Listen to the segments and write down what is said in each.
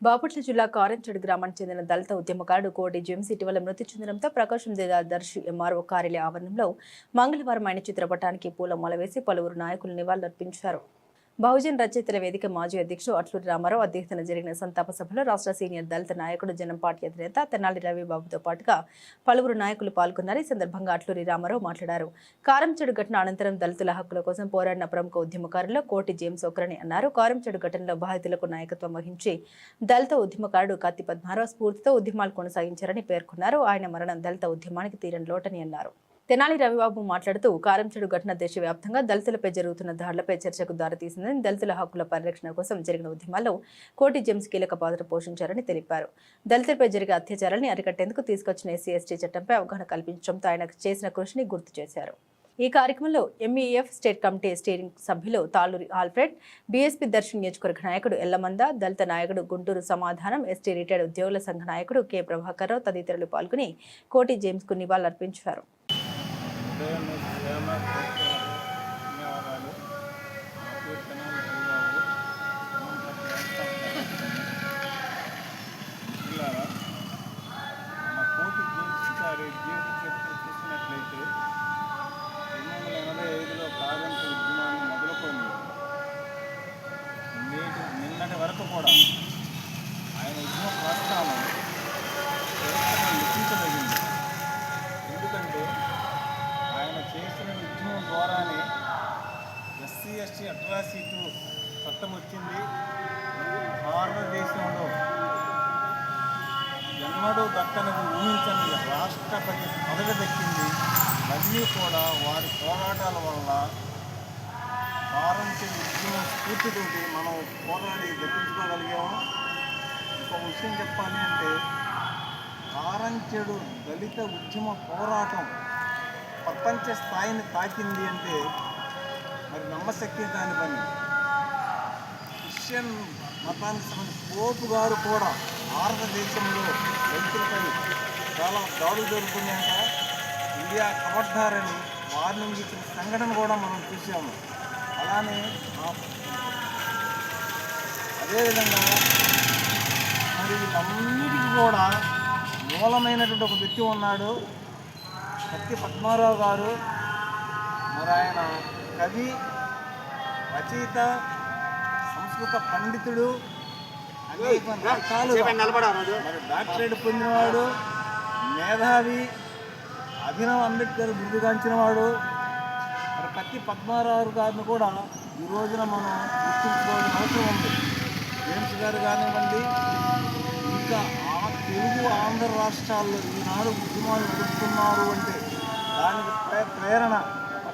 బాపట్ల జిల్లా కారంచేడు గ్రామానికి చెందిన దళిత ఉద్యమకారుడు కోటి జేమ్స్ ఇటీవల మృతి చెందడంతో ప్రకాశం జిల్లా దర్శి ఎంఆర్ఓ కార్యాలయ ఆవరణంలో మంగళవారం ఆయన చిత్రపటానికి పూలమాల వేసి పలువురు నాయకులు నివాళులర్పించారు. బహుజన్ రచయితల వేదిక మాజీ అధ్యక్షుడు అట్లూరి రామారావు అధ్యక్షతన జరిగిన సంతాప సభలో రాష్ట్ర సీనియర్ దళిత నాయకుడు జనం పార్టీ అధినేత తెనాలి రవిబాబుతో పాటుగా పలువురు నాయకులు పాల్గొన్నారు. ఈ సందర్భంగా అట్లూరి రామారావు మాట్లాడారు. కారంచేడు ఘటన అనంతరం దళితుల హక్కుల కోసం పోరాడిన ప్రముఖ ఉద్యమకారుల్లో కోటి జేమ్స్ ఒకరని అన్నారు. కారంచేడు ఘటనలో బాధితులకు నాయకత్వం వహించి దళిత ఉద్యమకారుడు కత్తి పద్మారావు స్ఫూర్తితో ఉద్యమాలు కొనసాగించారని పేర్కొన్నారు. ఆయన మరణం దళిత ఉద్యమానికి తీరని లోటని అన్నారు. తెనాలి రవిబాబు మాట్లాడుతూ కారంచేడు ఘటన దేశవ్యాప్తంగా దళితులపై జరుగుతున్న దాడులపై చర్చకు దారితీసిందని, దళితుల హక్కుల పరిరక్షణ కోసం జరిగిన ఉద్యమాల్లో కోటి జేమ్స్ కీలక పాత్ర పోషించారని తెలిపారు. దళితులపై జరిగే అత్యాచారాన్ని అరికట్టేందుకు తీసుకొచ్చిన ఎస్సీ/ఎస్టీ చట్టంపై అవగాహన కల్పించడంతో ఆయన చేసిన కృషిని గుర్తు చేశారు. ఈ కార్యక్రమంలో ఎంఈఎఫ్ స్టేట్ కమిటీ స్టీరింగ్ సభ్యులు తాళూరి ఆల్ఫ్రెడ్, బీఎస్పీ దర్శి నియోజకవర్గ నాయకుడు ఎల్లమంద, దళిత నాయకుడు గుంటూరు సమాధానం, ఎస్టీ రిటైర్డ్ ఉద్యోగుల సంఘ నాయకుడు కె ప్రభాకర్రావు తదితరులు పాల్గొని కోటి జేమ్స్ కు నివాళులర్పించారు. చూసినట్లయితే 1985లో కారంచేడు ఉద్యమాన్ని మొదలుకొని నిన్నటి వరకు కూడా ఆయన ఉద్యమ ప్రస్థానం లిఖించదగింది. ఎందుకంటే ఆయన చేసిన ఉద్యమం ద్వారానే ఎస్సీ/ఎస్టీ అట్రాసిటీ చట్టం వచ్చింది. భారతదేశంలో ఎన్నడూ దక్కనది ఊహించని రాష్ట్రపతి పదవి దక్కింది. ఇవన్నీ కూడా వారి పోరాటాల వల్ల కారంచేడు ఉద్యమం స్ఫూర్తితోటి మనం పోరాడి దక్కించుకోగలిగాము. ఇంకొక విషయం చెప్పాలి అంటే, కారంచేడు దళిత ఉద్యమ పోరాటం ప్రపంచ స్థాయిని తాకింది అంటే మరి నమ్మశక్యం కాని పని. క్రిస్టియన్ మతానికి సంబంధించిన పోపు గారు కూడా భారతదేశంలో దళితులపై చాలా దాడులు జరుగుతున్నాయంట. ఇండియా కబడ్డారని వార్నింగ్ ఇచ్చిన సంఘటన కూడా మనం చూసాము. అలానే అదేవిధంగా మరి వీటన్నిటికీ కూడా మూలమైనటువంటి ఒక వ్యక్తి ఉన్నాడు, కత్తి పద్మారావు గారు. మరి ఆయన కవి, రచయిత, సంస్కృత పండితుడు, అనేక రకాలుగా మరి డాక్టరేట్ పొందినవాడు, మేధావి, అభినవ్ అంబేద్కర్ బిరుదుగాంచినవాడు. మరి కత్తి పద్మారావు గారిని కూడా ఈ రోజున మనం గుర్తుంచుకోవాల్సిన అవసరం ఉంది. జేమ్స్ గారు కానివ్వండి, ఇంకా తెలుగు ఆంధ్ర రాష్ట్రాల్లో ఈనాడు ఉద్యమాలు నడుపుతున్నారు అంటే దానికి ప్రేరణ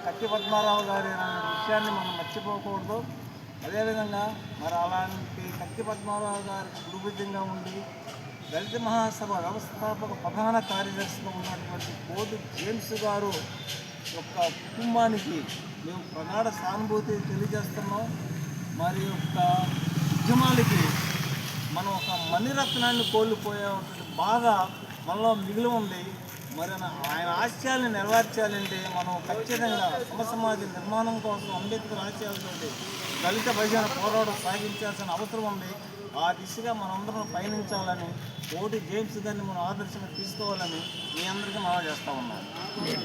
కత్తి పద్మారావు గారి అనే విషయాన్ని మనం మర్చిపోకూడదు. అదేవిధంగా మరి అలాంటి కత్తి పద్మారావు గారికి గురుబుద్ధంగా ఉండి దళిత మహాసభ వ్యవస్థాపక ప్రధాన కార్యదర్శిగా ఉన్నటువంటి కోటి జేమ్స్ గారు యొక్క కుటుంబానికి మేము ప్రగాఢ సానుభూతి తెలియజేస్తున్నాం. మరి యొక్క ఉద్యమాలకి మనం ఒక మణిరత్నాన్ని కోల్పోయేటువంటి బాధ మనలో మిగిలి ఉంది. మరి ఆయన ఆశయాలను నెరవేర్చాలంటే మనం ఖచ్చితంగా సమసమాజ నిర్మాణం కోసం అంబేద్కర్ ఆశయాలతో దళిత బహుజన పోరాటం సాగించాల్సిన అవసరం ఉంది. ఆ దిశగా మనందరం పయనించాలని, కోటి జేమ్స్ గారిని మనం ఆదర్శంగా తీసుకోవాలని మీ అందరికీ మనం చేస్తూ ఉన్నాం.